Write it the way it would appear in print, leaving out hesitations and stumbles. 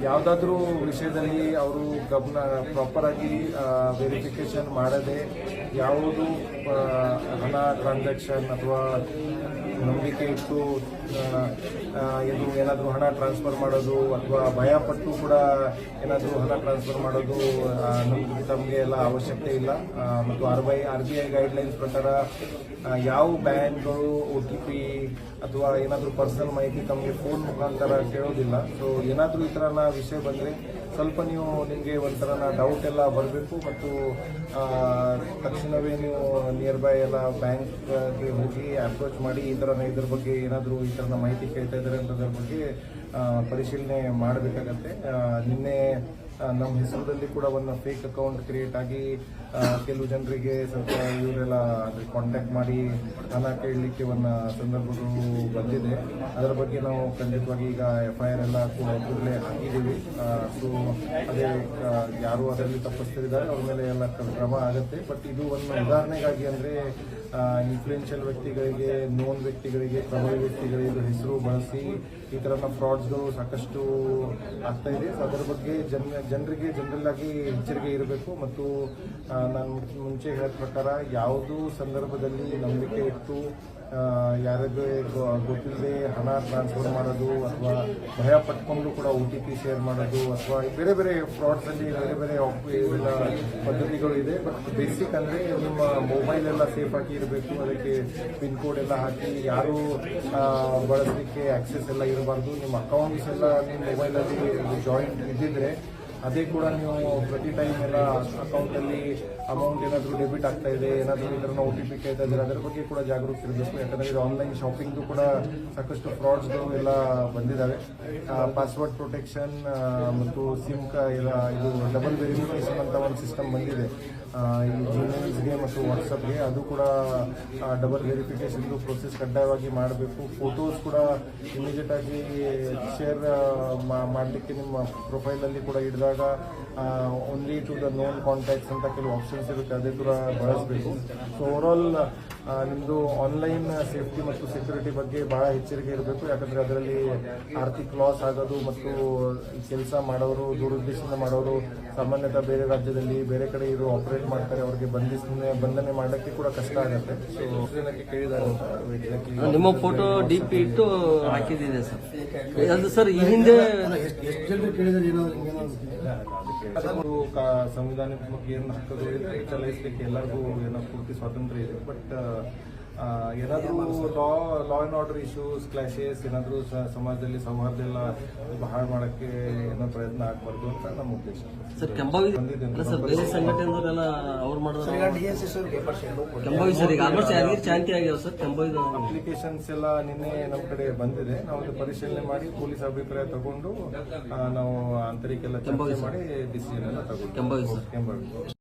ಯಾವುದಾದ್ರೂ ವಿಷಯದಲ್ಲಿ ಅವರು ಗಮನ ಪ್ರಾಪರ್ ಆಗಿ ವೆರಿಫಿಕೇಶನ್ ಮಾಡದೆ ಯಾವುದು ಹಣ ಟ್ರಾನ್ಸಾಕ್ಷನ್ ಅಥವಾ ನಂಬಿಕೆ ಇಟ್ಟು ಇದು ಏನಾದರೂ ಹಣ ಟ್ರಾನ್ಸ್ಫರ್ ಮಾಡೋದು ಅಥವಾ ಭಯಪಟ್ಟು ಕೂಡ ಏನಾದರೂ ಹಣ ಟ್ರಾನ್ಸ್ಫರ್ ಮಾಡೋದು ತಮಗೆ ಎಲ್ಲ ಅವಶ್ಯಕತೆ ಇಲ್ಲ. ಮತ್ತು RBI ಗೈಡ್ಲೈನ್ಸ್ ಪ್ರಕಾರ ಯಾವ ಬ್ಯಾಂಕ್ಗಳು OTP ಅಥವಾ ಏನಾದರೂ ಪರ್ಸನಲ್ ಮಾಹಿತಿ ತಮಗೆ ಫೋನ್ ಮುಖಾಂತರ ಕೇಳೋದಿಲ್ಲ. ಸೊ ಏನಾದರೂ ಈ ಥರ ವಿಷಯ ಬಂದರೆ ಸ್ವಲ್ಪ ನಿಮಗೆ ಒಂಥರ ಡೌಟ್ ಎಲ್ಲ ಬರಬೇಕು ಮತ್ತು ತಕ್ಷಣವೇ ನೀವು ನಿಯರ್ ಬೈ ಎಲ್ಲ ಬ್ಯಾಂಕ್ಗೆ ಹೋಗಿ ಅಪ್ರೋಚ್ ಮಾಡಿ ಇದ್ರ ಬಗ್ಗೆ ಏನಾದರೂ ಈ ಥರದ ಮಾಹಿತಿ ಕೇಳ್ತಾ ಇದ್ದಾರೆ ಅನ್ನೋದ್ರ ಬಗ್ಗೆ ಪರಿಶೀಲನೆ ಮಾಡಬೇಕಾಗತ್ತೆ. ನಿನ್ನೆ ನಮ್ಮ ಹೆಸರಲ್ಲಿ ಕೂಡ ಒಂದು ಫೇಕ್ ಅಕೌಂಟ್ ಕ್ರಿಯೇಟ್ ಆಗಿ ಕೆಲವು ಜನರಿಗೆ ಸ್ವಲ್ಪ ಇವರೆಲ್ಲ ಕಾಂಟ್ಯಾಕ್ಟ್ ಮಾಡಿ ಹಣ ಕೇಳಲಿಕ್ಕೆ ಒಂದು ಸಂದರ್ಭಗಳು ಬಂದಿದೆ. ಅದರ ಬಗ್ಗೆ ನಾವು ಖಂಡಿತವಾಗಿ ಈಗ FIR ಎಲ್ಲ ಕೂಡಲೇ ಹಾಕಿದ್ದೀವಿ. ಸೊ ಅದೇ ಯಾರು ಅದರಲ್ಲಿ ತಪ್ಪಿಸ್ತಿದ್ದಾರೆ ಅವ್ರ ಮೇಲೆ ಎಲ್ಲ ಕ್ರಮ ಆಗುತ್ತೆ. ಬಟ್ ಇದು ಒಂದು ಉದಾಹರಣೆಗಾಗಿ ಅಂದರೆ ಇನ್ಫ್ಲೂಯೆನ್ಷಿಯಲ್ ವ್ಯಕ್ತಿಗಳಿಗೆ, ನೋನ್ ವ್ಯಕ್ತಿಗಳಿಗೆ, ಪ್ರಭಾವಿ ವ್ಯಕ್ತಿಗಳಿಗೆ ಹೆಸರು ಬಳಸಿ ಈ ಥರದ ಫ್ರಾಡ್ಸ್ಗಳು ಸಾಕಷ್ಟು ಆಗ್ತಾ ಇದೆ. ಅದರ ಬಗ್ಗೆ ಜನರಿಗೆ ಜನರಲ್ ಆಗಿ ಎಚ್ಚರಿಕೆ ಇರಬೇಕು. ಮತ್ತು ನಾನು ಮುಂಚೆ ಹೇಳಿದ ಪ್ರಕಾರ ಯಾವುದೂ ಸಂದರ್ಭದಲ್ಲಿ ನಂಬಿಕೆ ಇಟ್ಟು ಯಾರಿಗೆ ಗೊತ್ತಿಲ್ಲದೆ ಹಣ ಟ್ರಾನ್ಸ್ಫರ್ ಮಾಡೋದು ಅಥವಾ ಭಯ ಪಟ್ಕೊಂಡು ಕೂಡ OTP ಶೇರ್ ಮಾಡೋದು ಅಥವಾ ಬೇರೆ ಬೇರೆ ಫ್ರಾಡ್ಸ್ ಅಲ್ಲಿ ಬೇರೆ ಬೇರೆ ಪದ್ಧತಿಗಳು ಇದೆ. ಬಟ್ ಬೇಸಿಕ್ ಅಂದರೆ ನಿಮ್ಮ ಮೊಬೈಲ್ ಎಲ್ಲ ಸೇಫ್ ಆಗಿ ಇರಬೇಕು. ಅದಕ್ಕೆ ಪಿನ್ ಕೋಡ್ ಎಲ್ಲ ಹಾಕಿ ಯಾರು ಬಳಸಲಿಕ್ಕೆ ಆಕ್ಸೆಸ್ ಎಲ್ಲ ಇರಬಾರ್ದು. ನಿಮ್ಮ ಅಕೌಂಟ್ಸ್ ಎಲ್ಲ ನಿಮ್ಮ ಮೊಬೈಲಲ್ಲಿ ಜಾಯಿಂಟ್ ಇದ್ದಿದ್ರೆ ಅದೇ ಕೂಡ ನೀವು ಪ್ರತಿ ಟೈಮ್ ಎಲ್ಲ ಅಕೌಂಟಲ್ಲಿ ಅಮೌಂಟ್ ಏನಾದರೂ ಡೆಬಿಟ್ ಆಗ್ತಾ ಇದೆ, ಏನಾದರೂ ಇದರ OTP ಕೇಳ್ತಾ ಇದ್ದಾರೆ, ಅದರ ಬಗ್ಗೆ ಕೂಡ ಜಾಗೃತಿ ಇರಬೇಕು. ಯಾಕಂದರೆ ಇದು ಆನ್ಲೈನ್ ಶಾಪಿಂಗ್ದು ಕೂಡ ಸಾಕಷ್ಟು ಫ್ರಾಡ್ಸ್ಗಳು ಎಲ್ಲ ಬಂದಿದ್ದಾವೆ. ಪಾಸ್ವರ್ಡ್ ಪ್ರೊಟೆಕ್ಷನ್ ಮತ್ತು ಸಿಮ್ ಇದು ಡಬಲ್ ವೆರಿಫಿಕೇಶನ್ ಅಂತ ಒಂದು ಸಿಸ್ಟಮ್ ಬಂದಿದೆ ಈ ಜಿಮೇಲ್ಸ್ಗೆ ಮತ್ತು ವಾಟ್ಸಪ್ಗೆ. ಅದು ಕೂಡ ಡಬಲ್ ವೆರಿಫಿಕೇಶನ್ದು ಪ್ರೊಸೆಸ್ ಕಡ್ಡಾಯವಾಗಿ ಮಾಡಬೇಕು. ಫೋಟೋಸ್ ಕೂಡ ಇಮಿಡಿಯೇಟ್ ಆಗಿ ಶೇರ್ ಮಾಡಲಿಕ್ಕೆ ನಿಮ್ಮ ಪ್ರೊಫೈಲಲ್ಲಿ ಕೂಡ ಹಿಡಿದಾಗ only to the known contacts ಅಂತ ಕೆಲವು ಆಪ್ಷನ್ಸ್ ಇರುತ್ತೆ, ಅದೇ ಕೂಡ ಬಳಸಬೇಕು. ಸೊ ಓವರಾಲ್ ನಿಮ್ಮದು ಆನ್ಲೈನ್ ಸೇಫ್ಟಿ ಮತ್ತು ಸೆಕ್ಯೂರಿಟಿ ಬಗ್ಗೆ ಬಹಳ ಎಚ್ಚರಿಕೆ ಇರಬೇಕು. ಯಾಕಂದರೆ ಅದರಲ್ಲಿ ಆರ್ಥಿಕ ಲಾಸ್ ಆಗೋದು ಮತ್ತು ಕೆಲಸ ಮಾಡೋರು, ದುರುದ್ದೇಶದಿಂದ ಮಾಡೋರು ಸಾಮಾನ್ಯತಃ ಬೇರೆ ರಾಜ್ಯದಲ್ಲಿ ಬೇರೆ ಕಡೆ ಇರೋ ಆಪರೇಟ್ ಮಾಡ್ತಾರೆ, ಅವ್ರಿಗೆ ಬಂಧನೆ ಮಾಡೋಕ್ಕೆ ಕೂಡ ಕಷ್ಟ ಆಗುತ್ತೆ. ಸೊ ಜನಕ್ಕೆ ಕೇಳಿದ್ದಾರೆ ನಿಮ್ಮ ಫೋಟೋ DP ಇಟ್ಟು ಹಾಕಿದ್ದಿದೆ ಸರ್. ಅದು ಸರ್ ಈ ಹಿಂದೆ ಎಷ್ಟು ಜನ ಕೇಳಿದ್ರೆ ಸಂವಿಧಾನಾತ್ಮಕ ಏನು ಹಕ್ಕದು ಇದೆ ಚಲಾಯಿಸಲಿಕ್ಕೆ ಎಲ್ಲರಿಗೂ ಏನೋ ಪೂರ್ತಿ ಸ್ವಾತಂತ್ರ್ಯ ಇದೆ. ಬಟ್ ಏನಾದರೂ law and order issues, clashes ಏನಾದರೂ ಸಮಾಜದಲ್ಲಿ ಸೌಹಾರ್ದ ಎಲ್ಲ ಹಾಳು ಮಾಡೋಕ್ಕೆ ಏನೋ ಪ್ರಯತ್ನ ಆಗಬಾರ್ದು ಅಂತ ನಮ್ಮ ಉದ್ದೇಶ. ಸರ್ ಕೆಂಬಾವಿ ಸರ್ ಬೇರೆ ಸಂಘಟನೆಯವರೆಲ್ಲ ಅವ್ರು ಮಾಡಿದ್ರೆ ಕೆಂಬಾವಿ ಸರ್ ಈಗ ಆಲ್ಮೋಸ್ಟ್ ಯಾರಿಗೆ ಶಾಂತಿ ಆಗ್ಯಾವ ಸರ್. ಕೆಂಬಾವಿ ಅಪ್ಲಿಕೇಶನ್ಸ್ ಎಲ್ಲ ನಿನ್ನೆ ನಮ್ಮ ಕಡೆ ಬಂದಿದೆ. ನಾವು ಅದು ಪರಿಶೀಲನೆ ಮಾಡಿ ಪೊಲೀಸ್ ಅಭಿಪ್ರಾಯ ತಗೊಂಡು ನಾವು ಆಂತರಿಕ ಎಲ್ಲ ಚರ್ಚೆ ಮಾಡಿ ಡಿಸಿಷನ್ ಎಲ್ಲ ತಗೊಂಡು ಕೆಂಬಾವಿ ಸರ್. ಕೆಂಬಾವಿ